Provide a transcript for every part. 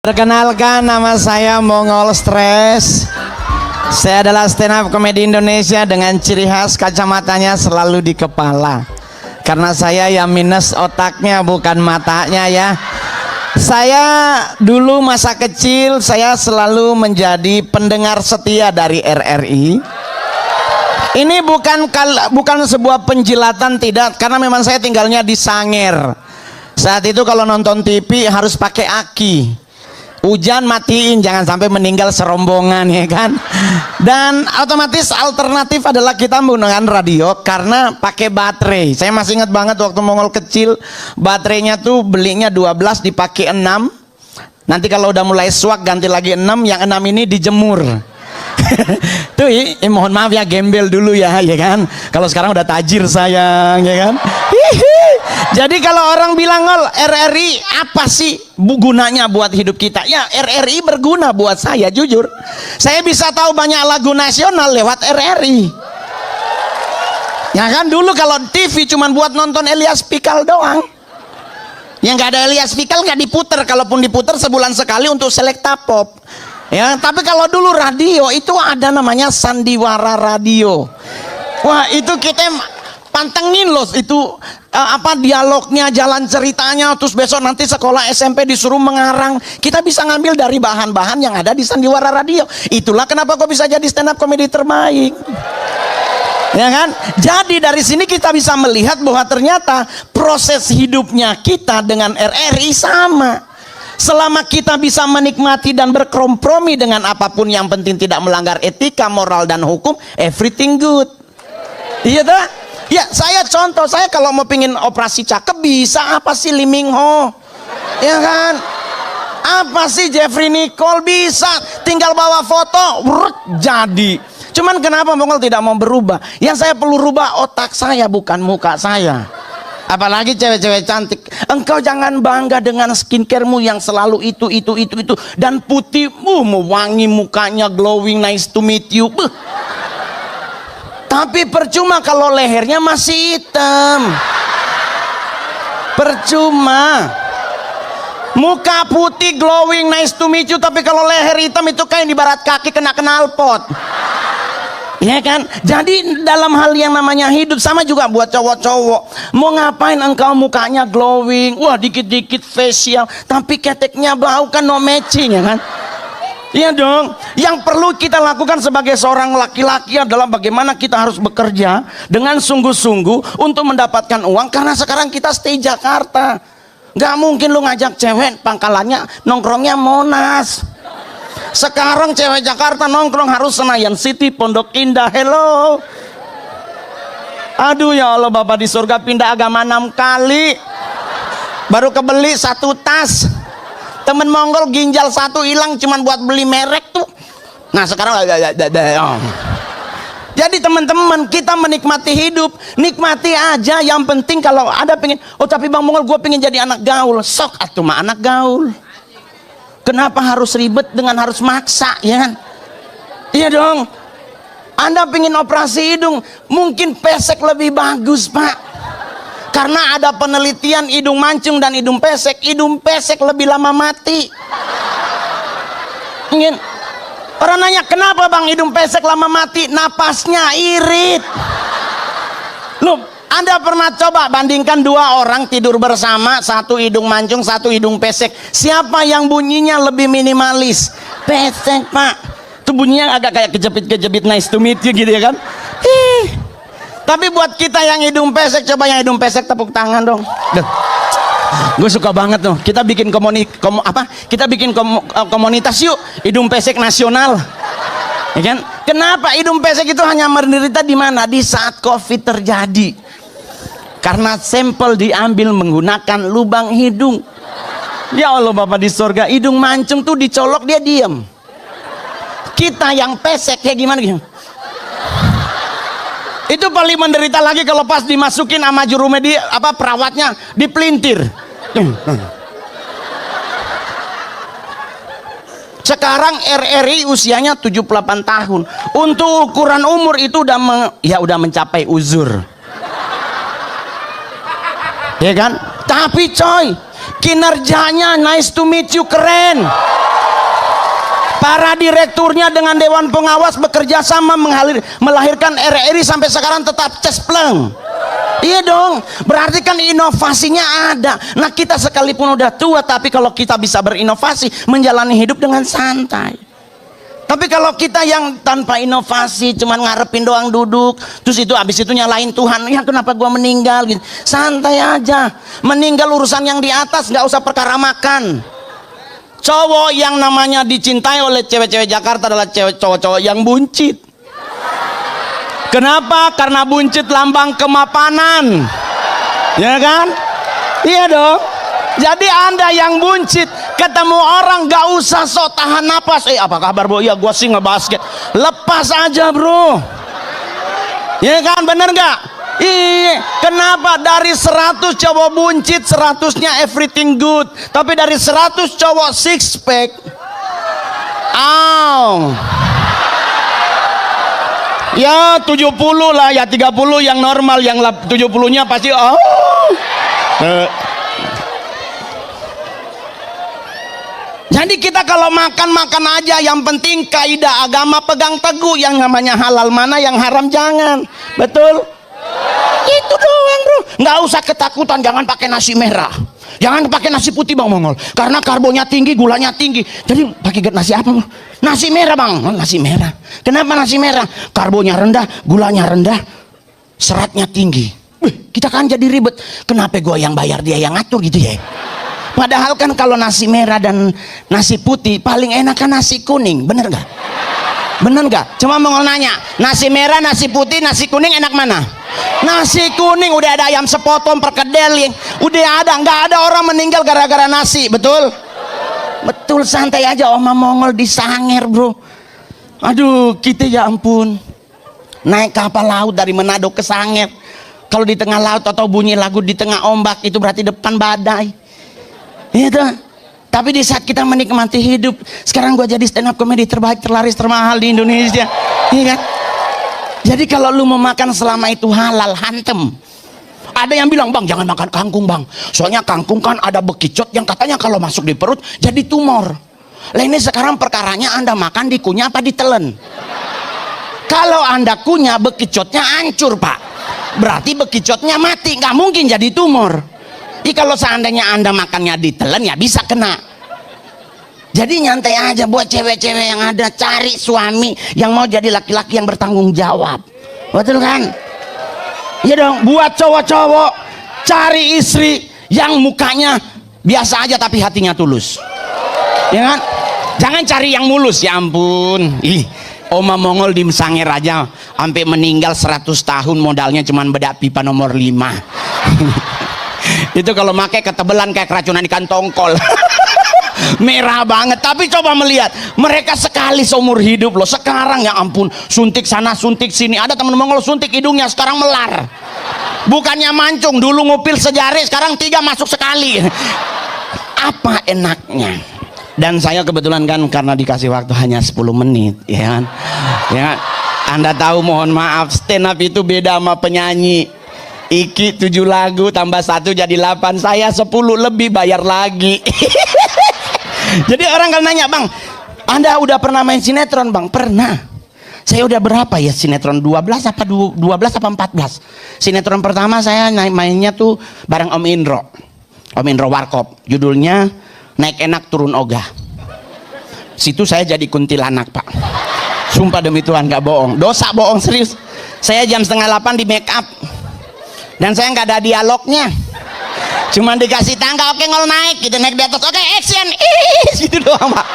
Perkenalkan, nama saya Mongol Stress. Saya adalah stand up komedi Indonesia dengan ciri khas kacamatanya selalu di kepala. Karena saya yang minus otaknya bukan matanya ya. Saya dulu masa kecil saya selalu menjadi pendengar setia dari RRI. Ini bukan sebuah penjilatan, tidak, karena memang saya tinggalnya di Sangir. Saat itu kalau nonton TV harus pakai aki. Hujan matiin, jangan sampai meninggal serombongan, ya kan. Dan otomatis alternatif adalah kita menggunakan radio karena pakai baterai. Saya masih ingat banget waktu Mongol kecil, baterainya tuh belinya 12 dipakai 6. Nanti kalau udah mulai suak ganti lagi 6, yang 6 ini dijemur. Tuh mohon maaf ya, gembel dulu ya kan. Kalau sekarang udah tajir sayang, ya kan. Jadi kalau orang bilang, "Ngol, RRI apa sih gunanya buat hidup kita?" Ya, RRI berguna buat saya, jujur. Saya bisa tahu banyak lagu nasional lewat RRI. Ya kan, dulu kalau TV cuman buat nonton Elias Pikal doang. Yang nggak ada Elias Pikal nggak diputer, kalaupun diputer sebulan sekali untuk Selekta Pop. Ya, tapi kalau dulu radio itu ada namanya Sandiwara Radio. Wah, itu kita pantengin loh itu dialognya, jalan ceritanya, terus besok nanti sekolah SMP disuruh mengarang. Kita bisa ngambil dari bahan-bahan yang ada di Sandiwara Radio. Itulah kenapa kok bisa jadi stand up komedi terbaik. Ya kan? Jadi dari sini kita bisa melihat bahwa ternyata proses hidupnya kita dengan RRI sama. Selama kita bisa menikmati dan berkompromi dengan apapun, yang penting tidak melanggar etika, moral dan hukum, everything good. Iya tak? Ya, saya contoh, saya kalau mau pingin operasi cakep bisa, apa sih Lee Min Ho, ya kan? Apa sih Jeffrey Nicole, bisa, tinggal bawa foto, jadi. Cuman kenapa Mongol tidak mau berubah? Yang saya perlu rubah otak saya, bukan muka saya. Apalagi cewek-cewek cantik, engkau jangan bangga dengan skincaremu yang selalu itu dan putihmu, mewangi, mukanya glowing, nice to meet you. Tapi percuma kalau lehernya masih hitam. Percuma. Muka putih, glowing, nice to meet you, tapi kalau leher hitam itu kayak di barat kaki kena knalpot. Ya kan? Jadi dalam hal yang namanya hidup sama juga buat cowok-cowok. Mau ngapain engkau mukanya glowing, wah dikit-dikit facial, tapi keteknya bau, kan no matching, ya kan? Iya dong. Yang perlu kita lakukan sebagai seorang laki-laki adalah bagaimana kita harus bekerja dengan sungguh-sungguh untuk mendapatkan uang. Karena sekarang kita stay Jakarta, nggak mungkin lu ngajak cewek pangkalannya nongkrongnya Monas. Sekarang cewek Jakarta nongkrong harus Senayan City, Pondok Indah. Hello. Aduh ya Allah, Bapak di surga pindah agama 6 kali. Baru kebeli 1 tas. Temen Mongol ginjal 1 hilang cuman buat beli merek tuh. Nah sekarang jadi teman-teman, kita menikmati hidup, nikmati aja. Yang penting kalau ada pengen, oh tapi Bang Mongol gue pengen jadi anak gaul, sok atuh mah anak gaul. Kenapa harus ribet dengan harus maksa, ya kan? Iya dong. Anda pengen operasi hidung, mungkin pesek lebih bagus, Pak. Karena ada penelitian hidung mancung dan hidung pesek lebih lama mati. Ingin orang nanya, kenapa Bang hidung pesek lama mati? Napasnya irit. Loh, Anda pernah coba bandingkan 2 orang tidur bersama, 1 hidung mancung, 1 hidung pesek. Siapa yang bunyinya lebih minimalis? Pesek, Pak. Itu bunyinya agak kayak kejepit-kejepit nice to meet you gitu, ya kan? Tapi buat kita yang hidung pesek, coba yang hidung pesek tepuk tangan dong. Gue suka banget tuh. Kita bikin komunitas yuk, hidung pesek nasional. Ya kan? Kenapa hidung pesek itu hanya menderita di mana? Di saat COVID terjadi. Karena sampel diambil menggunakan lubang hidung. Ya Allah, Bapak di surga, hidung mancung tuh dicolok dia diem. Kita yang pesek kayak gimana gitu. Itu paling menderita lagi kalau pas dimasukin sama juru media, perawatnya dipelintir. Sekarang RRI usianya 78 tahun. Untuk ukuran umur itu udah mencapai uzur. Ya kan? Tapi coy, kinerjanya nice to meet you, keren. Para direkturnya dengan dewan pengawas bekerja sama melahirkan RRI sampai sekarang tetap cespleng. Iya dong, berarti kan inovasinya ada. Nah kita sekalipun udah tua, tapi kalau kita bisa berinovasi, menjalani hidup dengan santai. Tapi kalau kita yang tanpa inovasi, cuman ngarepin doang duduk, terus itu abis itu nyalain Tuhan, ya kenapa gua meninggal gitu. Santai aja, meninggal urusan yang di atas, nggak usah perkara makan. Cowok yang namanya dicintai oleh cewek-cewek Jakarta adalah cowok-cowok yang buncit. Kenapa? Karena buncit lambang kemapanan, ya kan? Iya dong. Jadi Anda yang buncit ketemu orang gak usah sok tahan napas. Apa kabar bro? Ya gua sih ngebasket. Lepas aja bro. Ya kan, bener gak? Iya. Kenapa dari 100 cowok buncit 100-nya everything good, tapi dari 100 cowok six pack, ya 70 lah, ya 30 yang normal, yang 70-nya pasti Jadi kita kalau makan aja, yang penting kaidah agama pegang teguh, yang namanya halal mana, yang haram jangan. Betul? Itu doang bro, nggak usah ketakutan. Jangan pakai nasi merah, jangan pakai nasi putih bang Mongol, karena karbonnya tinggi, gulanya tinggi. Jadi pakai nasi apa bang? Nasi merah bang. Nasi merah. Kenapa nasi merah? Karbonnya rendah, gulanya rendah, seratnya tinggi. Kita kan jadi ribet, kenapa gue yang bayar dia yang ngatur gitu ya. Padahal kan kalau nasi merah dan nasi putih paling enak kan nasi kuning, bener gak? Bener gak? Cuma mau nanya, nasi merah, nasi putih, nasi kuning enak mana? Nasi kuning, udah ada ayam sepotong, perkedel, udah ada. Nggak ada orang meninggal gara-gara nasi, betul? Betul, santai aja. Oma Mongol di Sanger bro. Aduh, kita ya ampun, naik kapal laut dari Manado ke Sanger. Kalau di tengah laut atau bunyi lagu di tengah ombak, itu berarti depan badai. Itu. Tapi di saat kita menikmati hidup, sekarang gue jadi stand up comedy terbaik, terlaris, termahal di Indonesia. Iya kan? Jadi kalau lu mau makan selama itu halal, hantem. Ada yang bilang, bang jangan makan kangkung bang, soalnya kangkung kan ada bekicot yang katanya kalau masuk di perut jadi tumor. Lah ini sekarang perkaranya Anda makan dikunyah apa ditelen. Kalau Anda kunyah, bekicotnya hancur pak, berarti bekicotnya mati, nggak mungkin jadi tumor. Kalau seandainya Anda makannya ditelan, ya bisa kena. Jadi nyantai aja buat cewek-cewek yang ada, cari suami yang mau jadi laki-laki yang bertanggung jawab. Betul kan? Iya dong. Buat cowok-cowok, cari istri yang mukanya biasa aja tapi hatinya tulus. Ya kan? Jangan cari yang mulus, ya ampun. Oma Mongol di Sanger aja sampai meninggal 100 tahun modalnya cuman bedak pipa nomor 5. Itu kalau pakai ketebelan kayak keracunan ikan tongkol. Merah banget. Tapi coba melihat, mereka sekali seumur hidup loh. Sekarang ya ampun, suntik sana suntik sini. Ada temen Mongol suntik hidungnya, sekarang melar. Bukannya mancung, dulu ngupil sejari, sekarang 3 masuk sekali. Apa enaknya? Dan saya kebetulan kan karena dikasih waktu hanya 10 menit, ya kan? Ya, Anda tahu, mohon maaf, stand up itu beda sama penyanyi. Iki 7 lagu tambah 1 jadi 8, saya 10 lebih bayar lagi. Jadi orang kalau nanya, bang Anda udah pernah main sinetron bang? Pernah. Saya udah berapa ya sinetron, 12 apa 14? Sinetron pertama saya mainnya tuh bareng Om Indro Warkop, judulnya Naik Enak Turun Ogah. Situ saya jadi kuntilanak pak, sumpah demi Tuhan, gak bohong, dosa bohong serius. Saya jam 7:30 di make up dan saya nggak ada dialognya, cuman dikasih tangga, oke ngol naik gitu, naik di atas, oke action, gitu doang pak.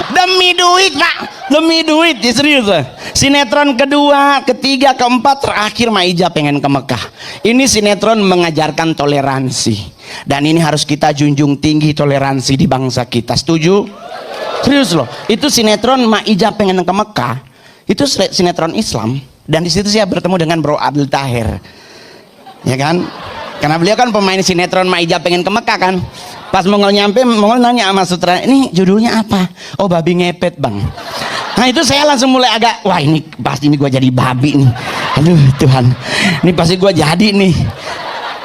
Demi duit pak, demi duit ya, serius. Sinetron kedua, ketiga, keempat, terakhir Maija Pengen ke Mekah. Ini sinetron mengajarkan toleransi, dan ini harus kita junjung tinggi toleransi di bangsa kita. Setuju? Serius loh, itu sinetron Maija Pengen ke Mekah, itu sinetron Islam, dan di situ saya bertemu dengan Bro Abdul Tahir. Ya kan, karena beliau kan pemain sinetron Maija Pengen ke Mekah kan. Pas Mongol nyampe, Mongol nanya sama sutradara, ini judulnya apa? Oh, babi ngepet bang. Nah itu saya langsung mulai agak, wah ini pasti ini gue jadi babi nih, aduh Tuhan, ini pasti gue jadi nih.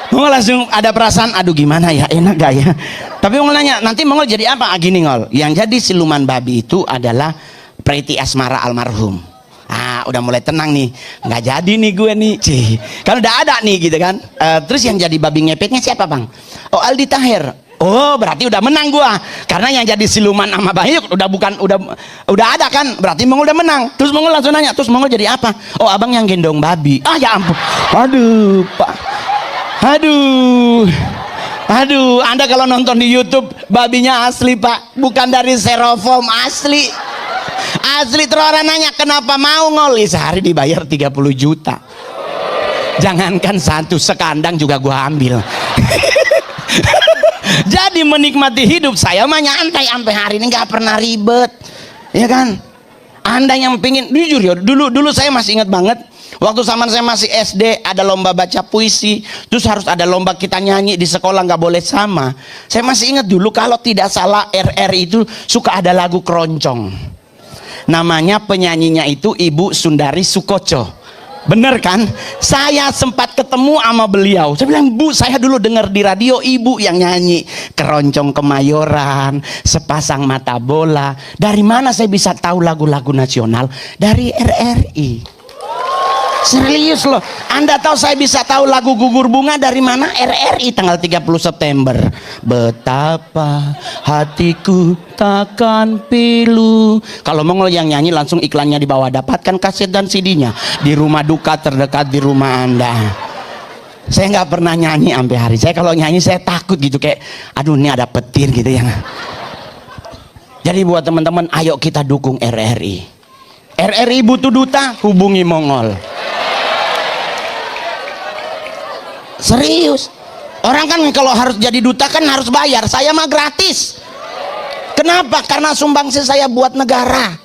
Mongol langsung ada perasaan, aduh gimana ya, enak gak ya. Tapi Mongol nanya, nanti Mongol jadi apa? Gini ngol, yang jadi siluman babi itu adalah Pretty Asmara almarhum. Udah mulai tenang nih, nggak jadi nih gue nih, kan udah ada nih gitu kan. Terus yang jadi babi ngepetnya siapa bang? Oh Aldi Taher. Oh berarti udah menang gua, karena yang jadi siluman sama Bayu udah ada kan, berarti Mongol udah menang. Terus Mongol langsung nanya, terus Mongol jadi apa? Oh abang yang gendong babi. Ya ampun, aduh pak, aduh, Anda kalau nonton di YouTube babinya asli pak, bukan dari styrofoam, asli. Terus orang nanya kenapa mau ngol? Sehari dibayar 30 juta. Jangankan satu, sekandang juga gua ambil. Jadi menikmati hidup saya mah nyantai sampai hari ini, nggak pernah ribet, ya kan? Anda yang pingin, jujur ya, dulu saya masih ingat banget. Waktu zaman saya masih SD ada lomba baca puisi, terus harus ada lomba kita nyanyi di sekolah, nggak boleh sama. Saya masih ingat dulu kalau tidak salah RRI itu suka ada lagu keroncong. Namanya penyanyinya itu Ibu Sundari Sukoco. Bener kan? Saya sempat ketemu sama beliau. Saya bilang, Bu, saya dulu dengar di radio ibu yang nyanyi Keroncong Kemayoran, Sepasang Mata Bola. Dari mana saya bisa tahu lagu-lagu nasional? Dari RRI. Serius loh, Anda tahu saya bisa tahu lagu Gugur Bunga dari mana? RRI tanggal 30 September. Betapa hatiku takkan pilu. Kalau Mongol yang nyanyi langsung iklannya di bawah. Dapatkan kaset dan CD-nya di rumah duka terdekat di rumah Anda. Saya nggak pernah nyanyi sampai hari. Saya kalau nyanyi saya takut gitu, kayak aduh ini ada petir gitu ya. Jadi buat teman-teman, ayo kita dukung RRI. RRI butuh duta, hubungi Mongol. Serius, orang kan kalau harus jadi duta kan harus bayar. Saya mah gratis. Kenapa? Karena sumbangsi saya buat negara,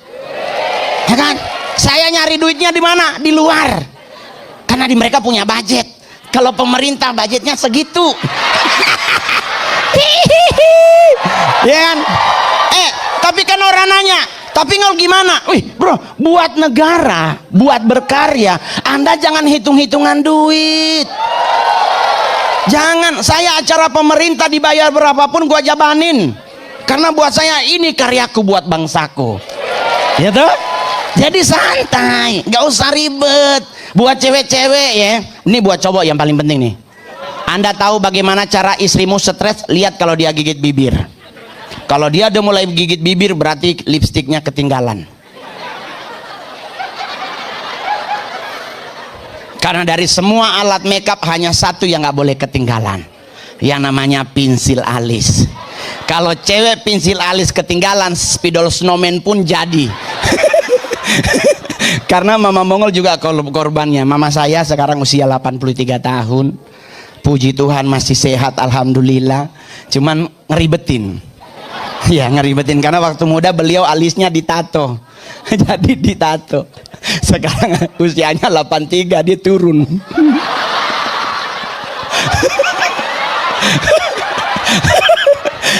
ya kan? Saya nyari duitnya di mana? Di luar, karena di mereka punya budget. Kalau pemerintah budgetnya segitu. Ya kan? Tapi kan orang nanya, tapi ngol gimana? Wih bro, buat negara, buat berkarya, Anda jangan hitung-hitungan duit. Jangan, saya acara pemerintah dibayar berapapun gua jabanin, karena buat saya ini karyaku buat bangsaku, ya tuh. Jadi santai, nggak usah ribet. Buat cewek-cewek ya, ini buat cowok yang paling penting nih. Anda tahu bagaimana cara istrimu stres? Lihat kalau dia gigit bibir. Kalau dia udah mulai gigit bibir, berarti lipstiknya ketinggalan. Karena dari semua alat makeup hanya satu yang nggak boleh ketinggalan, yang namanya pensil alis. Kalau cewek pensil alis ketinggalan, spidol snowman pun jadi. Karena Mama Mongol juga korbannya. Mama saya sekarang usia 83 tahun. Puji Tuhan masih sehat, alhamdulillah. Cuman ngeribetin. Ya ngeribetin, karena waktu muda beliau alisnya ditato. Jadi ditato. Sekarang usianya 83, dia turun.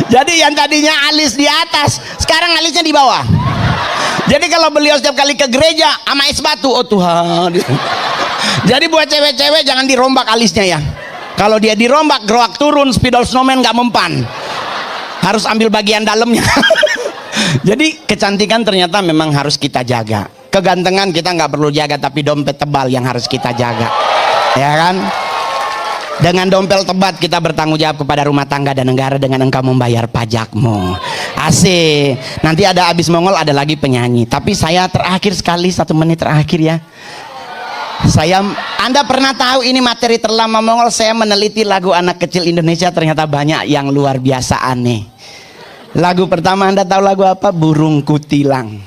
Jadi yang tadinya alis di atas, sekarang alisnya di bawah. Jadi kalau beliau setiap kali ke gereja sama es batu, oh Tuhan. Jadi buat cewek-cewek jangan dirombak alisnya ya. Kalau dia dirombak, gerak turun, spidol snowman nggak mempan. Harus ambil bagian dalamnya. Jadi kecantikan ternyata memang harus kita jaga. Kegantengan kita nggak perlu jaga, tapi dompet tebal yang harus kita jaga, ya kan? Dengan dompet tebal kita bertanggung jawab kepada rumah tangga dan negara dengan engkau membayar pajakmu. Asik. Nanti ada abis Mongol ada lagi penyanyi. Tapi saya terakhir sekali, 1 menit terakhir ya. Anda pernah tahu ini materi terlama Mongol? Saya meneliti lagu anak kecil Indonesia, ternyata banyak yang luar biasa aneh. Lagu pertama Anda tahu lagu apa? Burung Kutilang.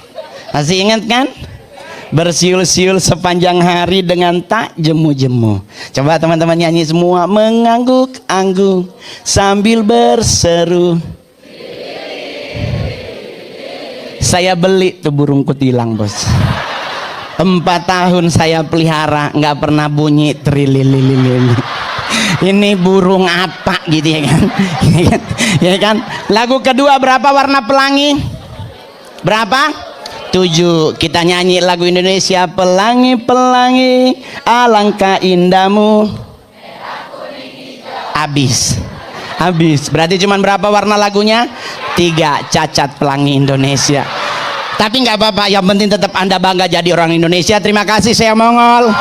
Masih ingat kan? Bersiul-siul sepanjang hari dengan tak jemu-jemu. Coba teman-teman nyanyi semua. Mengangguk-angguk sambil berseru. Saya beli tuh burung kutilang bos. 4 tahun saya pelihara, nggak pernah bunyi trilililili. Ini burung apa gitu ya kan? Ya kan? Lagu kedua berapa warna pelangi? Berapa? 7. Kita nyanyi lagu Indonesia. Pelangi-pelangi alangkah indahmu. Habis. Berarti cuman berapa warna lagunya? 3. Cacat pelangi Indonesia. Tapi nggak apa-apa, yang penting tetap Anda bangga jadi orang Indonesia. Terima kasih, saya Mongol.